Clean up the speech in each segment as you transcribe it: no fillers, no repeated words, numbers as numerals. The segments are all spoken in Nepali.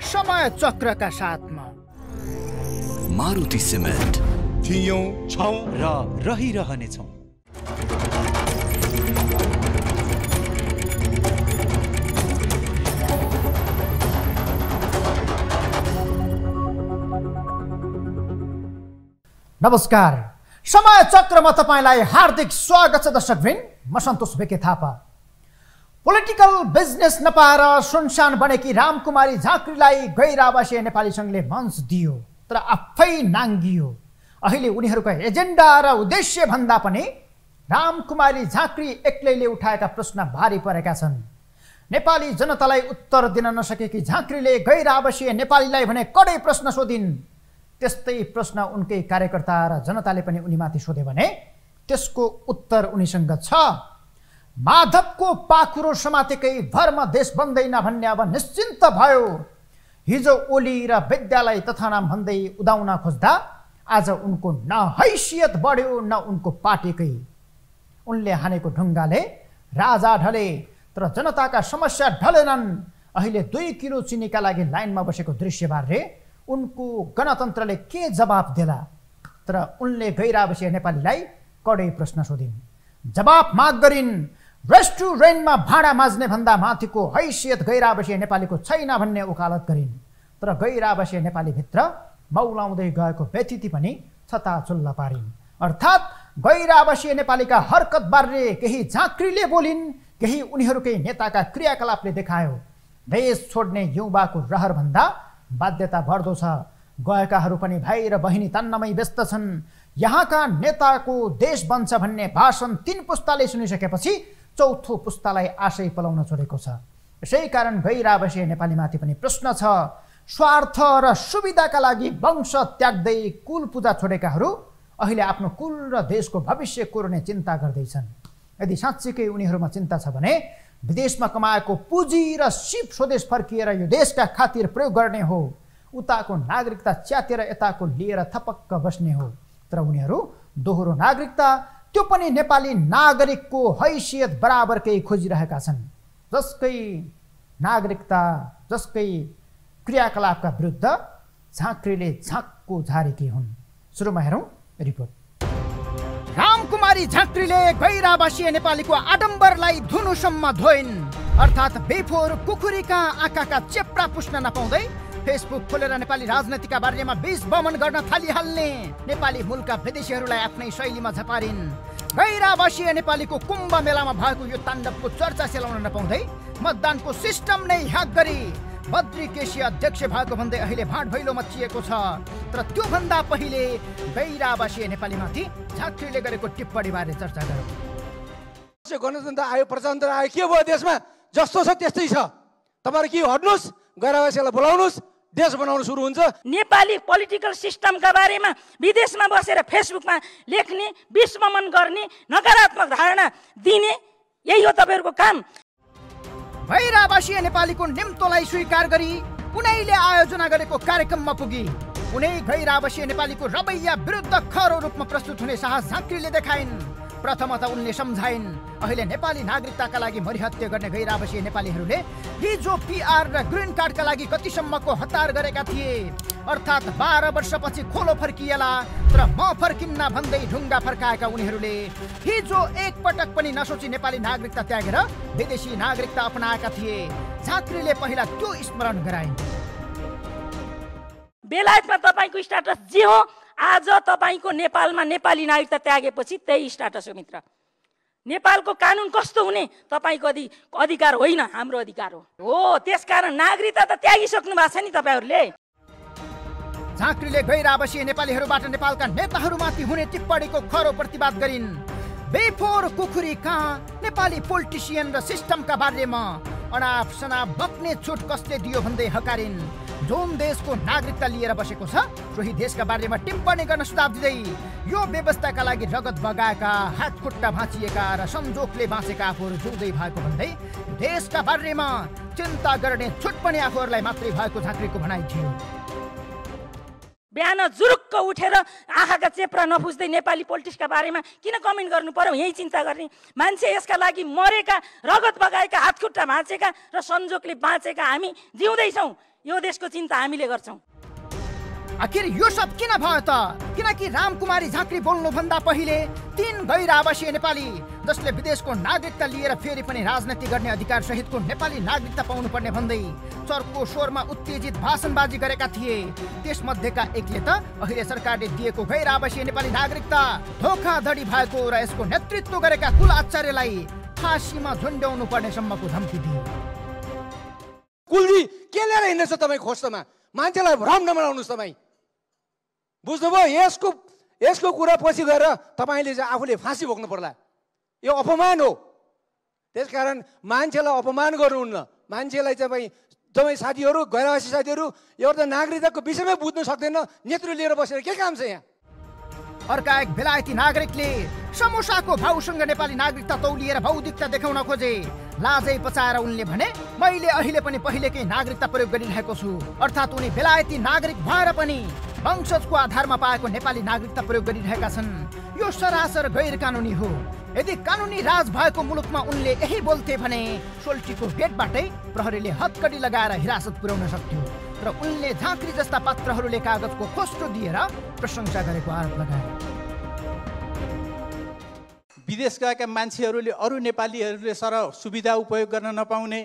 समय चक्रका साथमा मारुति सिमेन्ट थियौं छौं र रहिरहनेछौं। नमस्कार, समय चक्रमा तपाईलाई हार्दिक स्वागत छ दर्शकवृन्द। म सन्तोष बेके थापा। पोलिटिकल बिजनेस नपाएर सुनसान बनेकी रामकुमारी झाँक्रीलाई गैर आवासीय नेपाली सङ्घले मञ्च दियो, तर आफै नाङ्गियो। अहिले उनीहरूको एजेन्डा र उद्देश्य भन्दा पनि रामकुमारी झाँक्री एक्लैले उठाएका प्रश्न भारी परेका छन्। नेपाली जनतालाई उत्तर दिन नसकेकी झाँक्रीले गैर आवासीय नेपालीलाई भने कडै प्रश्न सोधिन्। त्यस्तै प्रश्न उनकै कार्यकर्ता र जनताले पनि उनीमाथि सोधे भने त्यसको उत्तर उनीसँग छ। माधवको पाखुरो समातेकै भरमा देश बन्दैन भन्ने अब निश्चिन्त भयो। हिजो ओली र विद्यालय तथा नाम भन्दै उदाउन खोज्दा आज उनको न हैसियत बढ्यो न उनको पार्टीकै। उनले हानेको ढुङ्गाले राजा ढले, तर जनताका समस्या ढलेनन्। अहिले 2 किलो चिनीका लागि लाइनमा बसेको दृश्य बारे उनको गणतन्त्रले के जवाब देला? तर उनले गैर आवासीय नेपालीलाई कडै प्रश्न सोधिन्, जवाब माग गरिन्। रेस्टुरेन्टमा भाँडा माझ्ने भन्दा माथिको हैसियत गैर आवासीय नेपालीको छैन भन्ने वकालत गरिन्। तर गैर आवासीय नेपालीभित्र मौलाउँदै गएको व्यतिथि पनि छताछुल्ला पारिन्। अर्थात् गैर आवासीय नेपालीका हरकत बारे केही झाँक्रीले बोलिन्, केही उनीहरूकै नेताका क्रियाकलापले देखायो। देश छोड्ने युवाको रहर भन्दा बाध्यता बढ्दो छ। गएकाहरू पनि भाइ र बहिनी तान्नमै व्यस्त छन्। यहाँका नेताको देश बन्छ भन्ने भाषण 3 पुस्ताले सुनिसकेपछि 4थो पुस्तालाई आशै पलाउन छोडेको छ। यसै कारण गैर आवासीय नेपालीमाथि पनि प्रश्न छ। स्वार्थ र सुविधाका लागि वंश त्याग्दै कुल पूजा छोडेकाहरू अहिले आफ्नो कुल र देशको भविष्य कोर्ने चिन्ता गर्दैछन्। यदि साँच्चीकै उनीहरूमा चिन्ता छ भने विदेशमा कमाएको पुँजी र सिप स्वदेश फर्किएर यो देशका खातिर प्रयोग गर्ने हो। उताको नागरिकता च्यातेर यताको लिएर थपक्क बस्ने हो। तर उनीहरू दोहोरो नागरिकता, त्यो पनि नेपाली नागरिकको हैसियत बराबरकै खोजिरहेका छन्। जसकै नागरिकता, जसकै क्रियाकलापका विरुद्ध झाँक्रीले झाँक्को झारेकी हुन्। सुरुमा हेरौँ रिपोर्ट। रामकुमारी झाँक्रीले गैर आवासीय नेपालीको आडम्बरलाई धुनुसम्म धोइन्। अर्थात् बेफोर कुखुरीका आँखाका चेप्रा पुस्न नपाउँदै फेसबुक खोलेर नेपाली राजनीतिका बारेमा बीज बमन गर्न थालिहाल्ने नेपाली मूलका विदेशीहरूलाई आफ्नै शैलीमा झपारिन्। गैर आवासीय नेपालीको कुम्भ मेलामा भएको यो ताण्डवको चर्चा सेलाउन नपाउँदै मतदानको सिस्टम नै ह्याक गरी बद्री केसी अध्यक्ष भएको भन्दै अहिले भाँड भैलो मचिएको छ। तर त्योभन्दा पहिले गैर आवासीय नेपालीमाथि झाँक्रीले गरेको टिप्पणी बारे चर्चा गरौँ। गणतन्त्र आयो, प्रजातन्त्र आयो, के भयो देशमा? जस्तो छ त्यस्तै छ। तपाईहरु के हट्नुस्, गैर आवासीयलाई बोलाउनुस्, देश बनाउन सुरु हुन्छ। नेपाली पोलिटिकल सिस्टमका बारेमा विदेशमा बसेर फेसबुकमा लेख्ने, विश्वमन गर्ने, नकारात्मक धारणा दिने, यही हो तपाईहरुको काम। गैर आवासीय नेपालीको निम्तोलाई स्वीकार गरी उनैले आयोजना गरेको कार्यक्रममा पुगी उनै गैर आवासीय नेपालीको रवैया विरुद्ध खरो रूपमा प्रस्तुत हुने साहस झाँक्रीले देखाइन्। प्रथमतः उनले सम्झाइन्, अहिले नेपाली नागरिकताका लागि मरिहत्या गर्ने गैर आवासीय नेपालीहरूले हिजो पिआर र ग्रिन कार्डका लागि कतिसम्मको हतार गरेका थिए। अर्थात् 12 वर्षपछि खोलो फर्किएला, तर म फर्किन्न भन्दै ढुङ्गा फर्काएका उनीहरूले हिजो एकपटक पनि नसोची नेपाली नागरिकता त्यागेर विदेशी नागरिकता अपनाएका थिए। झाँक्रीले पहिला त्यो स्मरण गराइन्। बेलायतमा तपाईको स्ट्याटस जे हो, आज तपाईको नेपालमा नेपाली नागरिकता त्यागेपछि त्यही स्ट्याटस हो मित्र। नेपालको कानुन कस्तो हुने तपाईको अधिकार होइन, हाम्रो अधिकार हो। त्यसकारण नागरिकता त त्यागिसक्नु भएको छ नि तपाईहरुले। झाँक्रीले गैर आवासीय नेपालीहरूबाट नेपालका नेताहरूमाथि हुने टिप्पणीको खरो प्रतिवाद गरिन्। बेफोर कुखुरी कहाँ नेपाली पोलिटिसियन र सिस्टमका बारेमा अनाप शनाप बक्ने छुट कसले दियो भन्दै हकारिन्। जुन देशको नागरिकता लिएर बसेको छ सोही देशका बारेमा टिप्पणी गर्न सुझाव दिँदै यो व्यवस्थाका लागि रगत बगाएका, हात खुट्टा भाँचिएका र संजोगले बाँचेका आफूहरू जिउँदै भएको भन्दै देशका बारेमा चिन्ता गर्ने छुट पनि आफूहरूलाई मात्रै भएको झाँक्रीको भनाइ थियो। बिहान जुरुक्क उठेर आँखाका चेप्रा नफुस्दै नेपाली पोलिटिक्सका बारेमा किन कमेन्ट गर्नु पर्यो? यही चिन्ता गर्ने मान्छे, यसका लागि मरेका, रगत बगाएका, हातखुट्टा भाँचेका र संजोगले बाँचेका हामी जिउँदैछौँ। यो देशको चिन्ता हामीले गर्छौँ। आखिर यो सब किन भयो त? किनकि रामकुमारी झाँक्री बोल्नुभन्दा पहिले 3 गैर आवासीय नेपाली जसले विदेशको नागरिकता लिएर फेरि पनि राजनीति गर्ने अधिकार सहितको नेपाली नागरिकता पाउनुपर्ने भन्दै चर्को स्वरमा उत्तेजित भाषणबाजी गरेका थिए। त्यसमध्येका एकले त अहिले सरकारले दिएको गैर आवासीय नेपाली नागरिकता धोखाधडी भएको र यसको नेतृत्व गरेका कुल आचार्यलाई फाँसीमा झुन्ड्याउनु पर्ने सम्मको धम्की दिए। कुलजी के लिएर हिँड्दैछ तपाईँ खोज्दामा? मान्छेलाई भ्रम नबनाउनुहोस्। तपाईँ बुझ्नुभयो? यसको कुरा पछि गएर तपाईँले चाहिँ आफूले फाँसी भोग्नु पर्ला। यो अपमान हो। त्यसकारण मान्छेलाई अपमान गर्नुहुन्न। मान्छेलाई तपाईँ साथीहरू, गैरवासी साथीहरू, एउटा नागरिकताको विषयमै बुझ्नु सक्दैन, नेतृत्व लिएर बसेर के काम छ यहाँ? अर्का एक बेलायती नागरिकले समोसाको भाउसँग नेपाली नागरिकता तौलिएर बौद्धिकता देखाउन खोजे। लाजै पचाएर उनले भने, मैले अहिले पनि पहिलेकै नागरिकता प्रयोग गरिरहेको छु। अर्थात् उनी बेलायती नागरिक भएर पनि वंशजको आधारमा पाएको नेपाली नागरिकता प्रयोग गरिरहेका छन्। यो सरासर गैर कानुनी हो। यदि कानुनी राज भएको मुलुकमा उनले यही बोल्थे भने सोल्टीको गेटबाटै प्रहरीले हत्कडी लगाएर हिरासत पुर्याउन सक्थ्यो। र उनले झाँक्री जस्ता पात्रहरूले कागजको खोस्टो दिएर प्रशंसा गरेको आरोप लगाए। विदेश गएका मान्छेहरूले अरू नेपालीहरूले सुविधा उपयोग गर्न नपाउने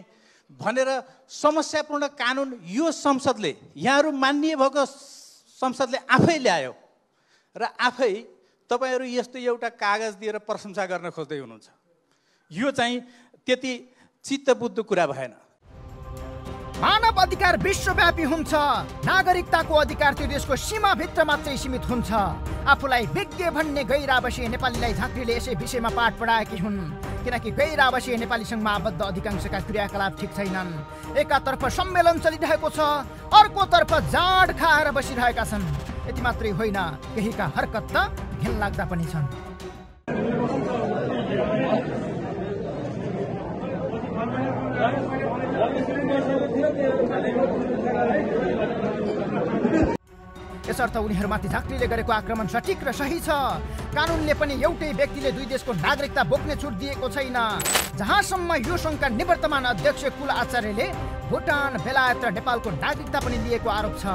भनेर समस्यापूर्ण कानुन यो संसदले, यहाँहरू मान्य भएको संसदले आफै ल्यायो र आफै तपाईहरू यस्तो एउटा कागज दिएर प्रशंसा गर्न खोज्दै हुनुहुन्छ। यो चाहिँ त्यति चित्तबुद्ध कुरा भएन। मानव अधिकार विश्वव्यापी हुन्छ। नागरिकताको अधिकार त्यो देशको सीमाभित्र मात्रै सीमित हुन्छ। आफूलाई विज्ञ भन्ने गैर आवासीय नेपालीलाई झाँक्रीले यसै विषयमा पाठ पढाएकी हुन्। किनकि गैर आवासीय नेपालीसँग आबद्ध अधिकांशका क्रियाकलाप ठिक छैनन्। एकातर्फ सम्मेलन चलिरहेको छ, अर्कोतर्फ जाँड खाएर बसिरहेका छन्। यति मात्रै होइन, केहीका हरकत त घिनलाग्दा पनि छन्। यसर्थ उनीहरूमाथि झाँक्रीले गरेको आक्रमण सठिक र सही छ। कानुनले पनि एउटै व्यक्तिले दुई देशको नागरिकता बोक्ने छुट दिएको छैन। जहाँसम्म यो सङ्घका निवर्तमान अध्यक्ष कुल आचार्यले भुटान, बेलायत र नेपालको नागरिकता पनि लिएको आरोप छ।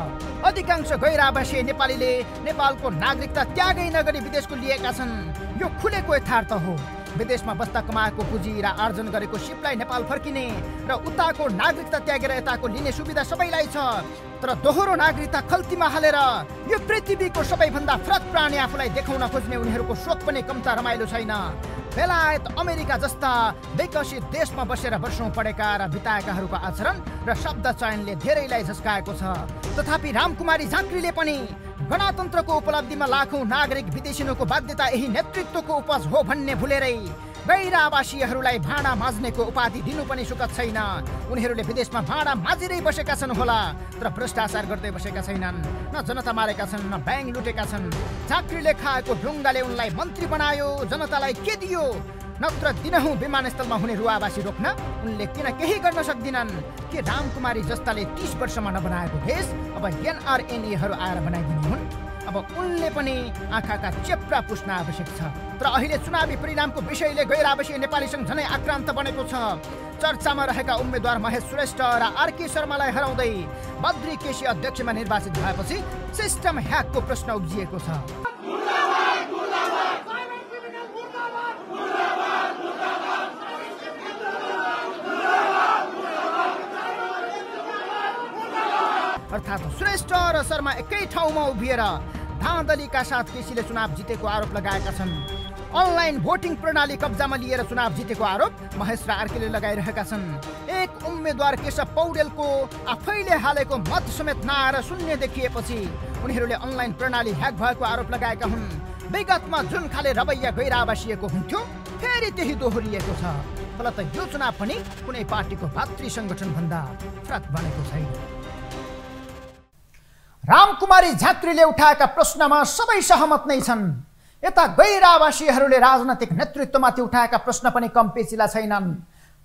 अधिकांश गैर आवासीय नेपालीले नेपालको नागरिकता त्यागै नगरी विदेशको लिएका छन्। यो खुलेको यथार्थ हो। विदेशमा बस्दा कमाएको पुँजी र आर्जन गरेको सिपलाई नेपाल फर्किने र उताको नागरिकता त्यागेर यताको लिने सुविधा सबैलाई छ। तर दोहोरो नागरिकता खल्तीमा हालेर यो पृथ्वीको सबैभन्दा फरक प्राणी आफूलाई देखाउन खोज्ने उनीहरूको सोच पनि कम्ता रमाइलो छैन। बेलायत, अमेरिका जस्ता विकसित देशमा बसेर वर्षौं पढेका र बिताएकाहरूको आचरण र शब्द चयनले धेरैलाई झस्काएको छ। तथापि रामकुमारी झाँक्रीले पनि गणतन्त्रको उपलब्धिमा लाखौं नागरिक विदेशिनुको बाध्यता यही नेतृत्वको उपज हो भन्ने भुलेरै गैर आवासीयहरूलाई भाँडा माझ्नेको उपाधि दिनु पनि सुखद छैन। उनीहरूले विदेशमा भाँडा माझिरै बसेका छन् होला, तर भ्रष्टाचार गर्दै बसेका छैनन्। न जनता मारेका छन्, न ब्याङ्क लुटेका छन्। झाँक्रीले खाएको ढुङ्गाले उनलाई मन्त्री बनायो, जनतालाई के दियो? नत्र दिनहुँ विमानस्थलमा हुने रुवावासी रोक्न उनले किन केही गर्न सक्दिनन्? के रामकुमारी जस्ताले 30 वर्षमा नबनाएको देश अब एनआरएनएहरू आएर बनाइदिने हुन्? अब उनले पनि आँखाका चेप्रा पुस्न आवश्यक छ। तर अहिले चुनावी परिणामको विषयले गैर आवासीय नेपालीसँग झनै आक्रान्त बनेको छ। चर्चामा रहेका उम्मेद्वार महेश श्रेष्ठ र आरके शर्मालाई हराउँदै बद्री केसी अध्यक्षमा निर्वाचित भएपछि सिस्टम ह्याकको प्रश्न उब्जिएको छ। अर्थात् श्रेष्ठ र शर्मा एकै ठाउँमा उभिएर धाँधलीका साथ केसीले चुनाव जितेको आरोप लगाएका छन्। अनलाइन भोटिङ प्रणाली कब्जामा लिएर चुनाव जितेको आरोप महेश र आरकेले लगाइरहेका छन्। एक उम्मेद्वार केशव पौडेलको आफैले हालेको मत समेत नआएर शून्य देखिएपछि उनीहरूले अनलाइन प्रणाली ह्याक भएको आरोप लगाएका हुन्। विगतमा जुन खाले रवैया गैर आवासीयको हुन्थ्यो फेरि त्यही दोहोरिएको छ। फलत यो चुनाव पनि कुनै पार्टीको भातृ संगठन भन्दा फरक बनेको छैन। रामकुमारी झाँक्रीले उठाएका प्रश्नमा सबै सहमत नै छन्। यता गैर आवासीयहरूले राजनैतिक नेतृत्वमाथि उठाएका प्रश्न पनि कम पेचिला छैनन्।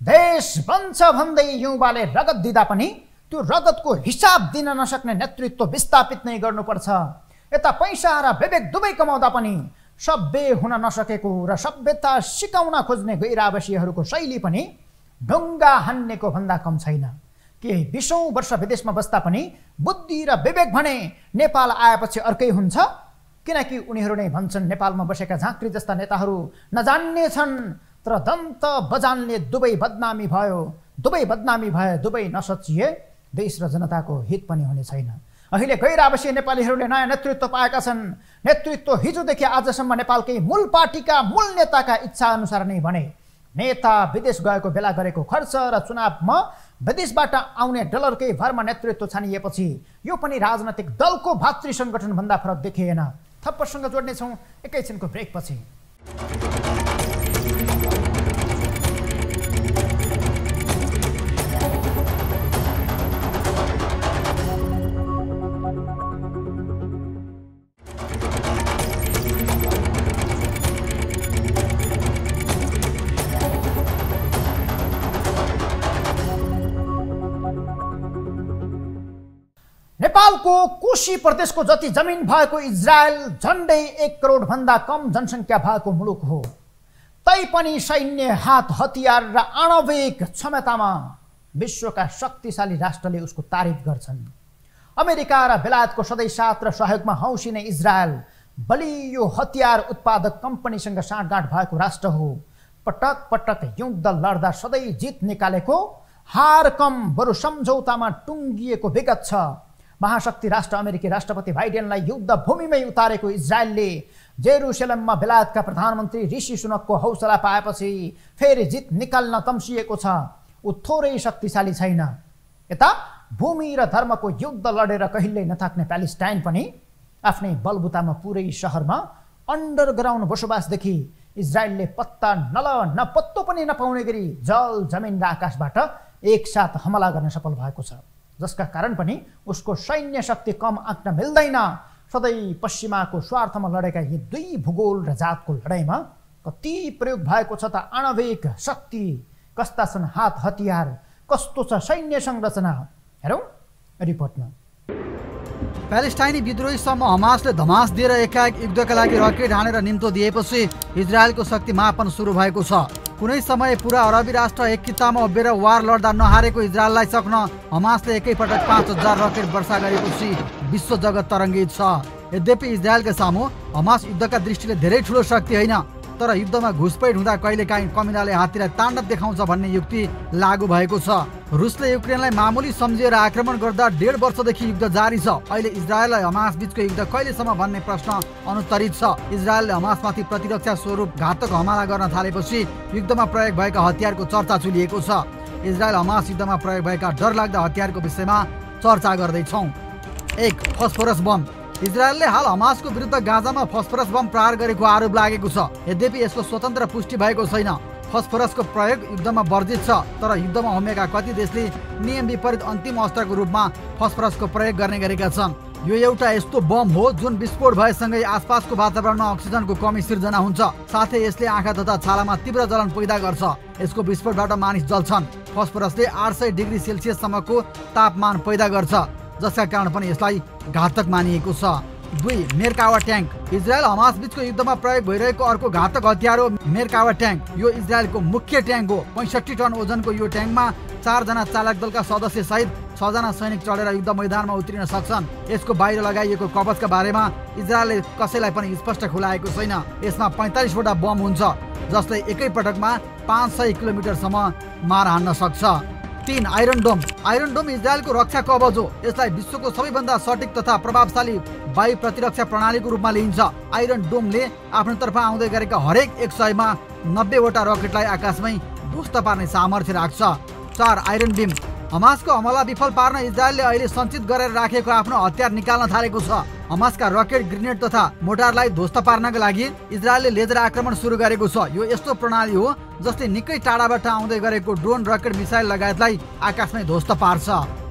देश बन्छ भन्दै युवाले रगत दिँदा पनि त्यो रगतको हिसाब दिन नसक्ने नेतृत्व विस्थापित नै गर्नुपर्छ। यता पैसा र विवेक दुवै कमाउँदा पनि सभ्य हुन नसकेको र सभ्यता सिकाउन खोज्ने गैर आवासीयहरूको शैली पनि ढुङ्गा हान्नेको भन्दा कम छैन। के 20औं वर्ष विदेशमा बस्दा पनि बुद्धि र विवेक भने नेपाल आएपछि अर्कै हुन्छ, किनकि उनीहरू नै भन्छन् नेपालमा बसेका झाँक्री जस्ता नेताहरू नजान्ने छन्, तर दन्त बजानले दुवै बदनामी भयो, दुवै नसचिए देश र जनताको हित पनि हुने छैन। अहिले गैर आवासीय नेपालीहरूले नयाँ नेतृत्व पाएका छन्। नेतृत्व हिजोदेखि आजसम्म नेपालकै मूल पार्टीका मूल नेताका इच्छा अनुसार नै बने। नेता विदेश गएको बेला गरेको खर्च र चुनावमा विदेशबाट आउने डलरकै भरमा नेतृत्व छानिएपछि यो पनि राजनैतिक दलको भातृ सङ्गठनभन्दा फरक देखिएन। थप प्रसङ्ग जोड्नेछौँ एकैछिनको ब्रेकपछि। नेपालको कोशी प्रदेशको जति जमिन भएको इजरायल झन्डै 1 करोड भन्दा कम जनसङ्ख्या भएको मुलुक हो। तैपनि सैन्य हात हतियार र आणविक क्षमतामा विश्वका शक्तिशाली राष्ट्रले उसको तारिफ गर्छन्। अमेरिका र बेलायतको सधैँ साथ र सहयोगमा हौसिने इजरायल बलियो हतियार उत्पादक कम्पनीसँग साँठगाँठ भएको राष्ट्र हो। पटक पटक युद्ध लड्दा सधैँ जित निकालेको, हार कम बरु सम्झौतामा टुङ्गिएको विगत छ। महाशक्ति राष्ट्र अमेरिकी राष्ट्रपति बाइडेनलाई युद्ध भूमिमै उतारेको इजरायलले जेरुसलेममा बेलायतका प्रधानमन्त्री ऋषि सुनकको हौसला पाएपछि फेरि जित निकाल्न तम्सिएको छ। ऊ थोरै शक्तिशाली छैन। यता भूमि र धर्मको युद्ध लडेर कहिल्यै नथाक्ने प्यालेस्टाइन पनि आफ्नै बलबुतामा पुरै सहरमा अन्डरग्राउन्ड बसोबासदेखि इजरायलले पत्ता न पत्तो पनि नपाउने गरी जल जमिन र आकाशबाट एकसाथ हमला गर्न सफल भएको छ, जसका कारण पनि उसको सैन्य शक्ति कम आँक्न मिल्दैन। सधैँ पश्चिमाको स्वार्थमा लडेका यी दुई भूगोल र जातको लडाइँमा कति प्रयोग भएको छ त आणविक शक्ति, कस्ता छन् हात हतियार, कस्तो छ सैन्य संरचना, हेरौँ रिपोर्टमा। प्यालेस्टाइनी विद्रोहीसम्म हमासले धमास दिएर एकाएक युद्धका लागि रकेट हानेर निम्तो दिएपछि इजरायलको शक्ति मापन सुरु भएको छ। कुनै समय पुरा अरबी राष्ट्र एक कितामा उभिएर वार लड्दा नहारेको इजरायललाई सक्न हमासले एकैपटक 5000 रकेट वर्षा गरेपछि विश्व जगत तरङ्गित छ। यद्यपि इजरायलका सामु हमास युद्धका दृष्टिले धेरै ठुलो शक्ति होइन, तर युद्धमा घुसपैठ हुँदा कहिलेकाहीँ कमिलाले हात्तीलाई ताण्डव देखाउँछ भन्ने युक्ति लागू भएको छ। रुसले युक्रेनलाई मामुली सम्झिएर आक्रमण गर्दा 1.5 वर्षदेखि युद्ध जारी छ। अहिले इजरायल र हमास बीचको युद्ध कहिलेसम्म भन्ने प्रश्न अनुत्तरित छ। इजरायलले हमासमाथि प्रतिरक्षा स्वरूप घातक हमला गर्न थालेपछि युद्धमा प्रयोग भएका हतियारको चर्चा चुलिएको छ। इजरायल हमास युद्धमा प्रयोग भएका डरलाग्दा हतियारको विषयमा चर्चा गर्दैछौँ। 1. Phosphorus bomb. इजरायलले हाल हमासको विरुद्ध गाजामा फस्फोरस बम प्रहार गरेको आरोप लागेको छ। यद्यपि यसको स्वतन्त्र पुष्टि भएको छैन। फस्फोरसको प्रयोग युद्धमा वर्जित छ, तर युद्धमा होमेका कति देशले नियम विपरीत अन्तिम अस्त्रको रूपमा फस्फोरसको प्रयोग गर्ने गरेका छन्। यो एउटा यस्तो बम हो जुन विस्फोट भएसँगै आसपासको वातावरणमा अक्सिजनको कमी सिर्जना हुन्छ, साथै यसले आँखा तथा छालामा तीव्र जलन पैदा गर्छ। यसको विस्फोटबाट मानिस जल्छन्। फस्फोरसले 800 डिग्री सेल्सियससम्मको तापमान पैदा गर्छ, जसका कारण पनि यसलाई घातक मानिएको छ। 2. मेर्कावा ट्याङ्क। इजरायल हमास बीचको युद्धमा प्रयोग भइरहेको अर्को घातक हतियार हो मेर्कावा ट्याङ्क। यो इजरायलको मुख्य ट्याङ्क हो। 65 टन ओजनको यो ट्याङ्कमा 4 जना चालक दलका सदस्य सहित 6 जना सैनिक चढेर युद्ध मैदानमा उत्रिन सक्छन्। यसको बाहिर लगाइएको कवचका बारेमा इजरायलले कसैलाई पनि स्पष्ट खुलाएको छैन। यसमा 45 वटा बम हुन्छ, जसले एकैपटकमा 500 किलोमिटरसम्म मार हान्न सक्छ। 3. आइरन डोम। आइरन डोम इजरायलको रक्षा कवच हो। यसलाई विश्वको सबैभन्दा सटिक तथा प्रभावशाली वायु प्रतिरक्षा प्रणालीको रूपमा लिइन्छ। आइरन डोमले आफ्नो तर्फ आउँदै गरेका हरेक 100मा 90 वटा रकेटलाई आकाशमै ध्वस्त पार्ने सामर्थ्य राख्छ। 4. आइरन बिम। हमासको हमला विफल पार्न इजरायलले अहिले सञ्चित गरेर राखेको आफ्नो हतियार निकाल्न थालेको छ। हमासका रकेट ग्रेनेड तथा मोटारलाई ध्वस्त पार्नका लागि इजरायलले लेजर आक्रमण सुरु गरेको छ। यो यस्तो प्रणाली हो जसले निकै टाढाबाट आउँदै गरेको ड्रोन, रकेट, मिसाइल लगायतलाई आकाशमै ध्वस्त पार्छ।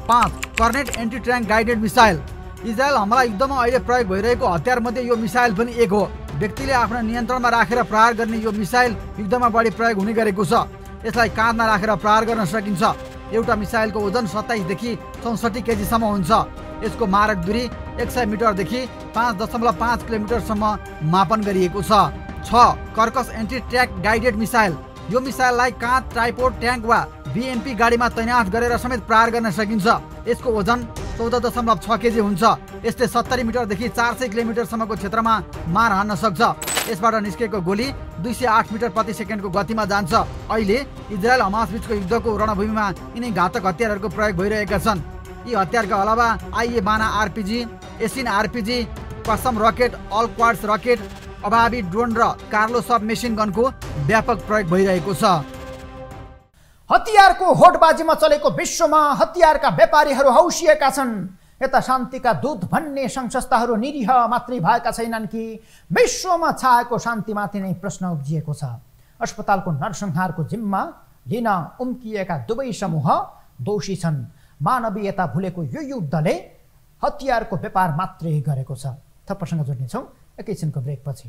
5. Kornet anti tank guided missile. Israel हमला युद्धमा अहिले प्रयोग भइरहेको हतियार मध्ये यो मिसाइल पनि एक हो। व्यक्तिले आफ्नो नियन्त्रणमा राखेर प्रहार गर्ने यो मिसाइल युद्धमा बढी प्रयोग हुने गरेको छ। यसलाई काँधमा राखेर प्रहार गर्न सकिन्छ। एउटा मिसाइलको ओजन 27 देखि 64 केजीसम्म हुन्छ। यसको मारक दूरी 100 मिटरदेखि 5.5 किलोमिटरसम्म मापन गरिएको छ। 6. Kirkus anti tank guided missile. यो मिसाइललाई काँध, ट्राइपोड, ट्याङ्क वा BMP गाडीमा तैनात गरेर समेत प्रहार गर्न सकिन्छ। यसको ओजन 14.6 केजी हुन्छ। यसले 70 मिटरदेखि 400 किलोमिटरसम्मको क्षेत्रमा मार हान्न सक्छ। यसबाट निस्केको गोली 208 मिटर प्रति सेकेन्डको गतिमा जान्छ। अहिले इजरायल हमास बीचको युद्धको रणभूमिमा यिनै घातक हतियारहरूको प्रयोग भइरहेका छन्। यी हतियारका अलावा IA बाना RPG, एसिन RPG, कसम रकेट, अल क्वाड्स रकेट, अभावी ड्रोन र कार्लो सब मेसिन गनको व्यापक प्रयोग भइरहेको छ। हतियारको होडबाजीमा चलेको विश्वमा हतियारका व्यापारीहरू हौसिएका छन्। यता शान्तिका दूत भन्ने संस्थाहरू निरीह मात्रै भएका छैनन् कि विश्वमा छाएको शान्तिमाथि नै प्रश्न उब्जिएको छ। अस्पतालको नरसंहारको जिम्मा लिन उम्किएका दुवै समूह दोषी छन्। मानवीयता भुलेको यो युद्धले हतियारको व्यापार मात्रै गरेको छ। थप प्रसङ्ग जोड्नेछौँ एकैछिनको ब्रेकपछि।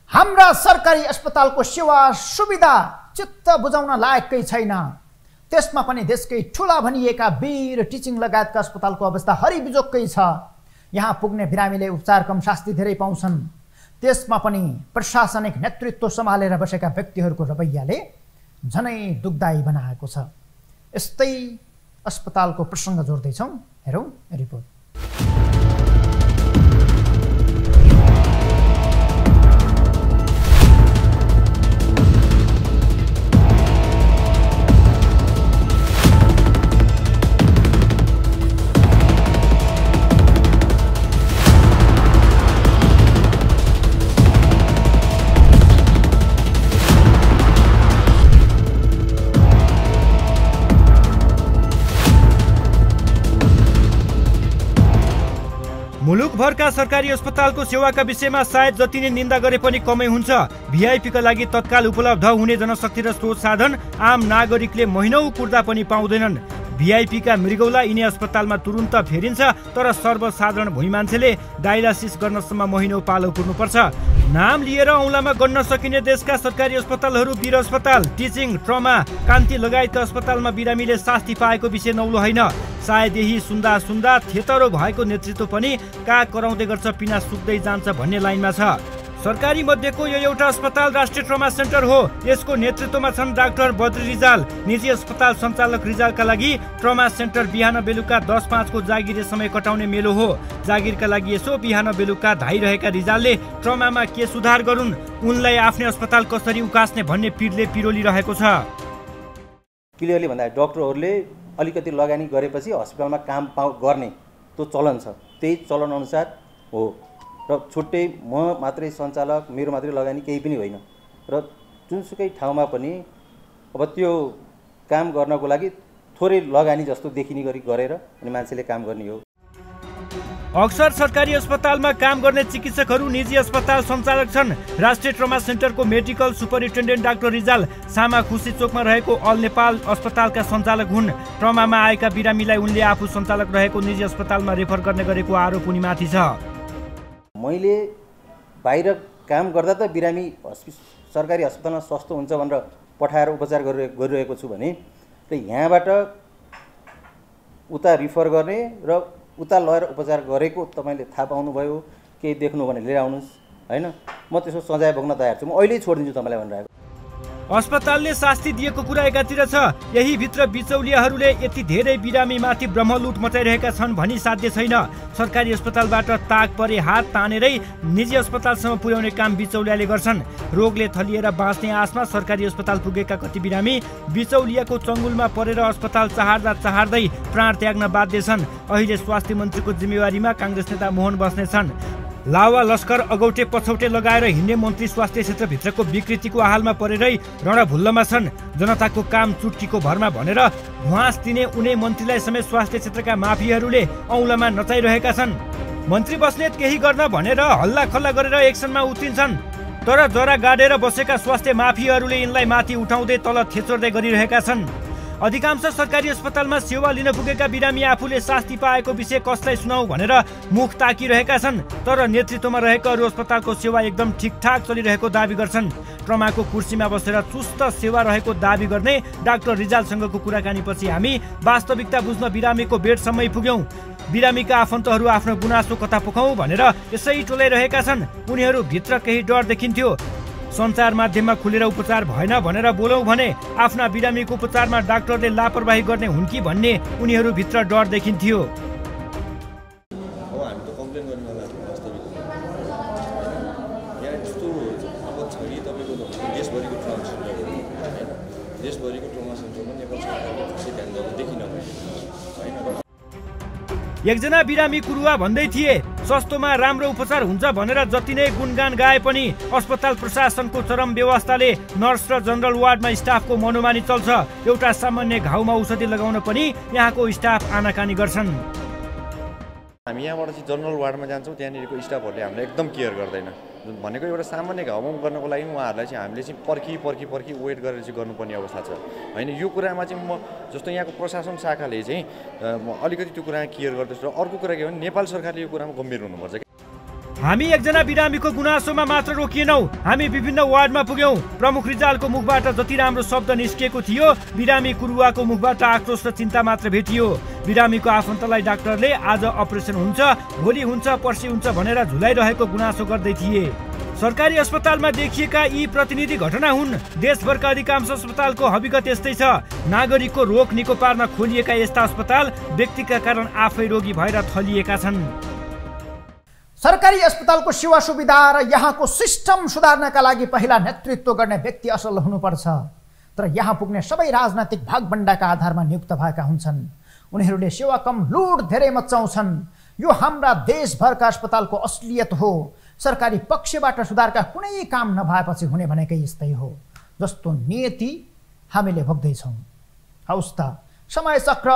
हाम्रा सरकारी अस्पतालको सेवा सुविधा चित्त बुझाउन लायककै छैन। त्यसमा पनि देशकै ठुला भनिएका वीर टिचिङ लगायतका अस्पतालको अवस्था हरिबिजोगकै छ। यहाँ पुग्ने बिरामीले उपचार कम शास्ति धेरै पाउँछन्। त्यसमा पनि प्रशासनिक नेतृत्व सम्हालेर बसेका व्यक्तिहरूको रवैयाले झनै दुःखदायी बनाएको छ। यस्तै अस्पतालको प्रसङ्ग जोड्दैछौँ, हेरौँ रिपोर्ट। मुलुकभरका सरकारी अस्पतालको सेवाका विषयमा सायद जति नै निन्दा गरे पनि कमै हुन्छ। भिआइपीका लागि तत्काल उपलब्ध हुने जनशक्ति र स्रोत साधन आम नागरिकले महिनौ कुर्दा पनि पाउँदैनन्। भिआइपीका मृगौला यिनी अस्पतालमा तुरुन्त फेरिन्छ, तर सर्वसाधारण भुइँ मान्छेले डायलासिस गर्नसम्म महिनौ पालो कुर्नुपर्छ। नाम लिएर औँलामा गन्न सकिने देशका सरकारी अस्पतालहरू वीर अस्पताल, टिचिङ, ट्रमा, कान्ति लगायतका अस्पतालमा बिरामीले शास्ति पाएको विषय नौलो होइन। सायद यही सुन्दा सुन्दा थेतरो भएको नेतृत्व पनि का कराउँदै गर्छ पिना सुक्दै जान्छ भन्ने लाइनमा छ। सरकारी मध्येको यो एउटा अस्पताल राष्ट्रिय ट्रमा सेन्टर हो। यसको नेतृत्वमा छन् डाक्टर बद्री रिजाल। निजी अस्पताल सञ्चालक रिजालका लागि ट्रमा सेन्टर बिहान बेलुका 10-5 को जागिरे समय कटाउने मेलो हो। जागिरका लागि यसो बिहान बेलुका धाइरहेका रिजालले ट्रमामा के सुधार गरून्, उनलाई आफ्नै अस्पताल कसरी उकास्ने भन्ने पीडले पिरोलिरहेको छ। क्लियरली भन्दा डाक्टरहरूले अलिकति लगानी गरेपछि अस्पतालमा काम गर्ने त्यो चलन छ। त्यही चलन अनुसार हो र छुट्टै म मात्रै सञ्चालक, मेरो मात्रै लगानी केही पनि होइन। र जुनसुकै ठाउँमा पनि अब त्यो काम गर्नको लागि थोरै लगानी जस्तो देखिने गरी गरेर अनि मान्छेले काम गर्ने हो। अक्सर सरकारी अस्पतालमा काम गर्ने चिकित्सकहरू निजी अस्पताल सञ्चालक छन्। राष्ट्रिय ट्रमा सेन्टरको मेडिकल सुपरिन्टेन्डेन्ट डाक्टर रिजाल सामा खुसी चोकमा रहेको अल नेपाल अस्पतालका सञ्चालक हुन्। ट्रमामा आएका बिरामीलाई उनले आफू सञ्चालक रहेको निजी अस्पतालमा रेफर गर्ने गरेको आरोप उनीमाथि छ। मैले बाहिर काम गर्दा त बिरामी सरकारी अस्पतालमा सस्तो हुन्छ भनेर पठाएर उपचार गरिरहेको छु भने र यहाँबाट उता रिफर गर्ने र उता लगेर उपचार गरेको तपाईँले थाहा पाउनुभयो, केही देख्नु भने लिएर आउनुहोस् होइन। म त्यसको सजाय भोग्न तयार छु। म अहिले छोडिदिन्छु तपाईँलाई भनेर आएको। अस्पतालले शास्ति दिएको कुरा एकातिर छ, यही भित्र बिचौलियाहरूले यति धेरै बिरामीमाथि ब्रह्मलुट मचाइरहेका छन् भनी साध्य छैन। सरकारी अस्पतालबाट ताक परे हात तानेरै निजी अस्पतालसम्म पुर्याउने काम बिचौलियाले गर्छन्। रोगले थलिएर बाँच्ने आशमा सरकारी अस्पताल पुगेका कति बिरामी बिचौलियाको चङ्गुलमा परेर अस्पताल चाहर्दै प्राण त्याग्न बाध्य छन्। अहिले स्वास्थ्य मन्त्रीको जिम्मेवारीमा काङ्ग्रेस नेता मोहन बस्नेत छन्। लावा लस्कर अगौटे पछौटे लगाएर हिँड्ने मन्त्री स्वास्थ्य क्षेत्रभित्रको विकृतिको आहालमा परेरै रणभुल्लमा छन्। जनताको काम चुट्कीको भरमा भनेर भुवास दिने उनै मन्त्रीलाई समेत स्वास्थ्य क्षेत्रका माफियाहरूले औँलामा नचाइरहेका छन्। मन्त्री बस्नेत केही गर्न भनेर हल्ला खल्ला गरेर एक्सनमा उत्रिन्छन्, तर जरा गाडेर बसेका स्वास्थ्य माफियाहरूले यिनलाई माथि उठाउँदै तल थेचोर्दै गरिरहेका छन्। अधिकांश सरकारी अस्पतालमा सेवा लिन पुगेका बिरामी आफूले शास्ति पाएको विषय कसलाई सुनाऊ भनेर मुख ताकिरहेका छन्, तर नेतृत्वमा रहेका अरू अस्पतालको सेवा एकदम ठिकठाक चलिरहेको दाबी गर्छन्। ट्रमाको कुर्सीमा बसेर चुस्त सेवा रहेको दाबी गर्ने डाक्टर रिजालसँगको कुराकानीपछि हामी वास्तविकता बुझ्न बिरामीको बेडसम्मै पुग्यौं। बिरामीका आफन्तहरू आफ्नो गुनासो कता पोखौं भनेर यसै टोलाइरहेका छन्। उनीहरू भित्र केही डर देखिन्थ्यो। सञ्चार माध्यममा खुलेर उपचार भएन भनेर बोलौं भने आफ्ना बिरामीको उपचारमा डाक्टरले लापरवाही गर्ने हुन् कि भन्ने उनीहरू भित्र डर देखिन्थ्यो। एकजना बिरामी कुरुवा भन्दै थिए, सस्तोमा राम्रो उपचार हुन्छ भनेर जति नै गुणगान गाए पनि अस्पताल प्रशासनको चरम व्यवस्थाले नर्स र जनरल वार्डमा स्टाफको मनोमानी चल्छ। एउटा सामान्य घाउमा औषधि लगाउन पनि यहाँको स्टाफ आनाकानी गर्छन्। हामी यहाँबाट चाहिँ जनरल वार्डमा जान्छौँ, त्यहाँनिरको स्टाफहरूले हामीलाई एकदम केयर गर्दैन। भनेको एउटा सामान्य घाउमा गर्नको लागि उहाँहरूलाई चाहिँ हामीले चाहिँ पर्खी वेट गरेर चाहिँ गर्नुपर्ने अवस्था छ होइन। यो कुरामा चाहिँ म जस्तो यहाँको प्रशासन शाखाले चाहिँ अलिकति त्यो कुरामा केयर गर्दछ। र अर्को कुरा के भने नेपाल सरकारले यो कुरामा गम्भीर हुनुपर्छ। हामी एकजना बिरामीको गुनासोमा मात्र रोकिएनौं, हामी विभिन्न वार्डमा पुग्यौं। प्रमुख रिजालको मुखबाट जति राम्रो शब्द निस्किएको थियो, बिरामी कुरुवाको मुखबाट आक्रोश र चिन्ता मात्र भेटियो। बिरामीको आफन्तलाई डाक्टरले आज अपरेसन हुन्छ, भोलि हुन्छ, पर्सि हुन्छ भनेर झुलाइरहेको गुनासो गर्दै थिए। सरकारी अस्पतालमा देखिएका यी प्रतिनिधि घटना हुन्। देशभरका अधिकांश अस्पतालको हकीकत यस्तै छ। नागरिकको रोग निको पार्न खोलिएका यस्ता अस्पताल व्यक्तिका कारण आफै रोगी भएर थलिएका छन्। सरकारी अस्पतालको सेवा सुविधा र यहाँको सिस्टम सुधार्नका लागि पहिला नेतृत्व गर्ने व्यक्ति असल हुनुपर्छ। तर यहाँ पुग्ने सबै राजनैतिक भागबण्डाका आधारमा नियुक्त भएका हुन्छन्। उनीहरूले सेवा कम लुट धेरै मचाउँछन्। यो हाम्रा देशभरका अस्पतालको असलियत हो। सरकारी पक्षबाट सुधारका कुनै काम नभएपछि हुने भनेकै यस्तै हो। जस्तो नियति हामीले भोग्दैछौँ। हौस् त, समय चक्र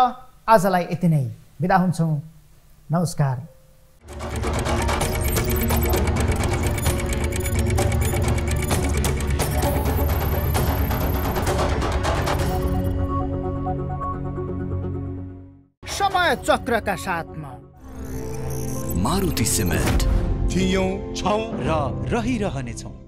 आजलाई यति नै। बिदा हुन्छौँ। नमस्कार। समय चक्रका साथमा मारुति सिमेन्ट थियौं, छौं र रहिरहनेछौं।